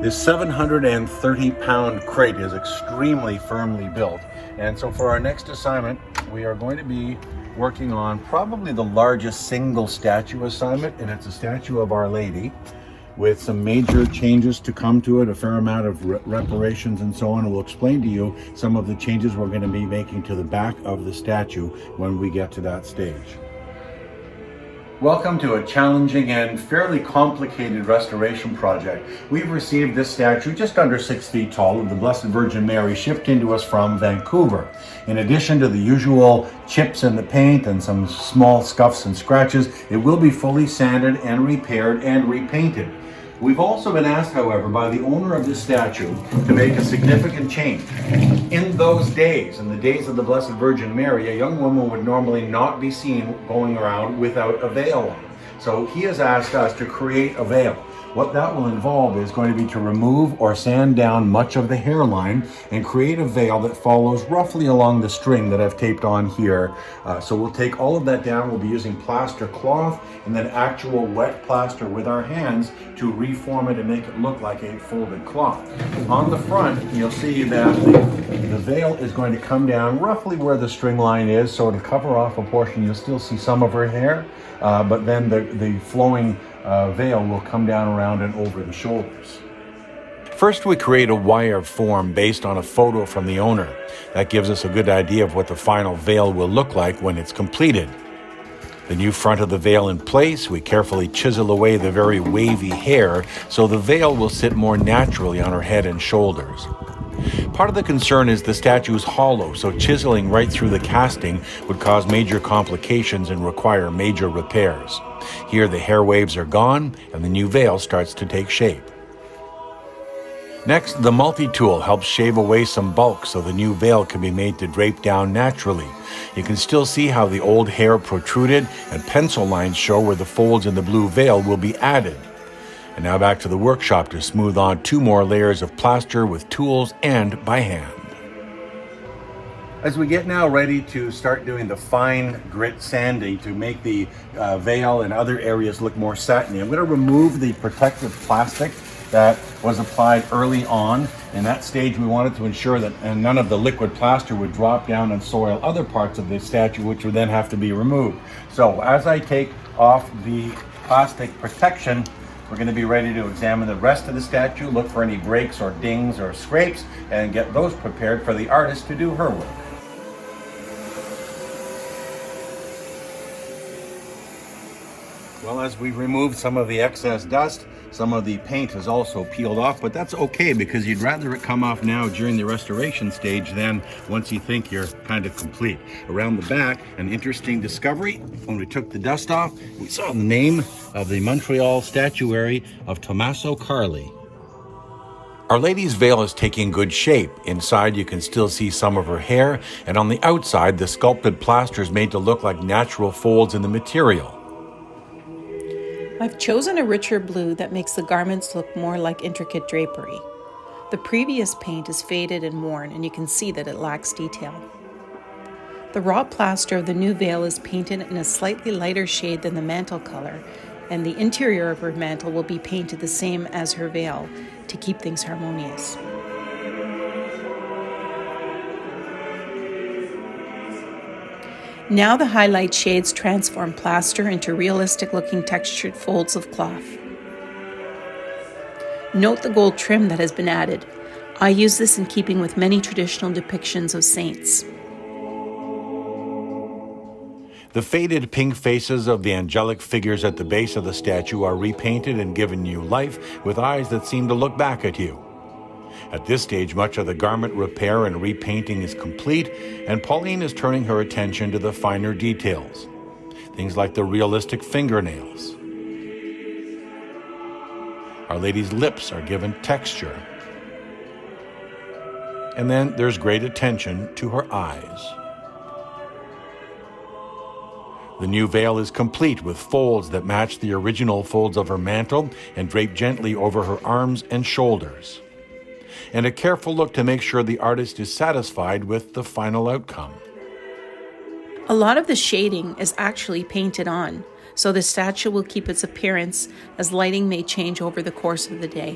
This 730-pound crate is extremely firmly built. And so for our next assignment, we are going to be working on probably the largest single statue assignment, and it's a statue of Our Lady with some major changes to come to it, a fair amount of reparations and so on. And we'll explain to you some of the changes we're going to be making to the back of the statue when we get to that stage. Welcome to a challenging and fairly complicated restoration project. We've received this statue, just under 6 feet tall, of the Blessed Virgin Mary, shipped into us from Vancouver. In addition to the usual chips in the paint and some small scuffs and scratches, it will be fully sanded and repaired and repainted. We've also been asked, however, by the owner of this statue to make a significant change. In those days, in the days of the Blessed Virgin Mary, a young woman would normally not be seen going around without a veil on. So he has asked us to create a veil. What that will involve is going to be to remove or sand down much of the hairline and create a veil that follows roughly along the string that I've taped on here. So we'll take all of that down. We'll be using plaster cloth and then actual wet plaster with our hands to reform it and make it look like a folded cloth. On the front, you'll see that the veil is going to come down roughly where the string line is, so it'll cover off a portion. You'll still see some of her hair, but then the flowing veil will come down around and over the shoulders. First, we create a wire form based on a photo from the owner. That gives us a good idea of what the final veil will look like when it's completed. The new front of the veil in place, we carefully chisel away the very wavy hair so the veil will sit more naturally on her head and shoulders. Part of the concern is the statue is hollow, so chiseling right through the casting would cause major complications and require major repairs. Here the hair waves are gone and the new veil starts to take shape. Next, the multi-tool helps shave away some bulk so the new veil can be made to drape down naturally. You can still see how the old hair protruded and pencil lines show where the folds in the blue veil will be added. And now back to the workshop to smooth on 2 more layers of plaster with tools and by hand. As we get now ready to start doing the fine grit sanding to make the veil and other areas look more satiny, I'm going to remove the protective plastic that was applied early on. In that stage, we wanted to ensure that none of the liquid plaster would drop down and soil other parts of the statue, which would then have to be removed. So as I take off the plastic protection, we're going to be ready to examine the rest of the statue, look for any breaks or dings or scrapes, and get those prepared for the artist to do her work. Well, as we removed some of the excess dust, some of the paint is also peeled off, but that's okay because you'd rather it come off now during the restoration stage than once you think you're kind of complete. Around the back, an interesting discovery. When we took the dust off, we saw the name of the Montreal statuary of Tommaso Carli. Our Lady's veil is taking good shape. Inside you can still see some of her hair, and on the outside the sculpted plaster is made to look like natural folds in the material. I've chosen a richer blue that makes the garments look more like intricate drapery. The previous paint is faded and worn, and you can see that it lacks detail. The raw plaster of the new veil is painted in a slightly lighter shade than the mantle color, and the interior of her mantle will be painted the same as her veil to keep things harmonious. Now the highlight shades transform plaster into realistic-looking textured folds of cloth. Note the gold trim that has been added. I use this in keeping with many traditional depictions of saints. The faded pink faces of the angelic figures at the base of the statue are repainted and given new life with eyes that seem to look back at you. At this stage, much of the garment repair and repainting is complete, and Pauline is turning her attention to the finer details. Things like the realistic fingernails. Our Lady's lips are given texture. And then there's great attention to her eyes. The new veil is complete with folds that match the original folds of her mantle and drape gently over her arms and shoulders. And a careful look to make sure the artist is satisfied with the final outcome. A lot of the shading is actually painted on, so the statue will keep its appearance as lighting may change over the course of the day.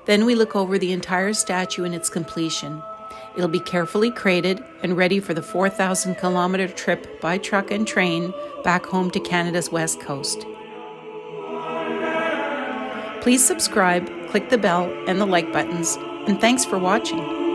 Then we look over the entire statue in its completion. It'll be carefully crated and ready for the 4,000-kilometer trip by truck and train back home to Canada's west coast. Please subscribe, click the bell and the like buttons, and thanks for watching.